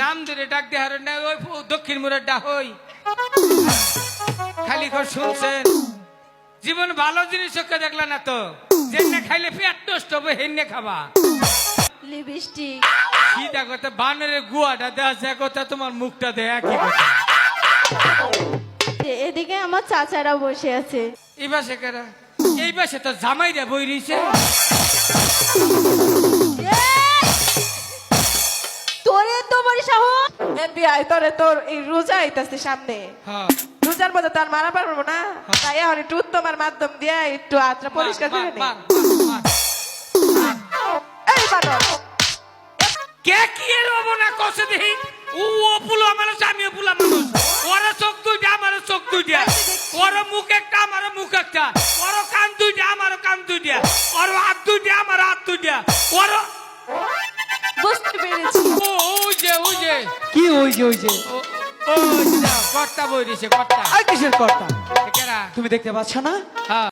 নাম ধরে ডাক দিয়ে হারেন না, ওই দক্ষিণ মুরের ডাক হই খালি করে শুনছেন। জীবন ভালো জিনিস চোখে দেখলা না তো, যেনে খাইলে পেট নষ্ট হবে হেনে খাবা। লিপস্টিক কি দেখো তো বানরের গুয়াটা দেওয়া যায় কথা, তোমার মুখটা দেয় একই কথা। এদিকে আমার চাচারা বসে আছে। এই পাশে কারা? এই পাশে তো জামাইরা বই রইছে। তোরে তো বড় সাহস। বিয়াই তোরে তোর এই রোজা আইতাছে সামনে, হ্যাঁ রোজার মধ্যে তার মারা পারবো না, তাই এখন একটু উত্তমার মাধ্যম দিয়ে একটু আত্রা পরিষ্কার করে নে। এই বানর কে কি এর অবনা কষে দেই, ও অপুলো মানুষ আমি অপুলা মানুষ, ওরা চোখ দুইটা আমার চোখ দুইটা, ওর মুখ একটা আমার মুখ একটা, ওর কান দুইটা আমার কান দুইটা, ওর হাত দুইটা আমার হাত দুইটা, ওর বুঝতে পেরেছি। ওই যে কি হইছে হইছে? ও কর্তা বই দিছে কর্তা। আর কিসের কর্তা? কেরা? তুমি দেখতে পাচ্ছ না? হ্যাঁ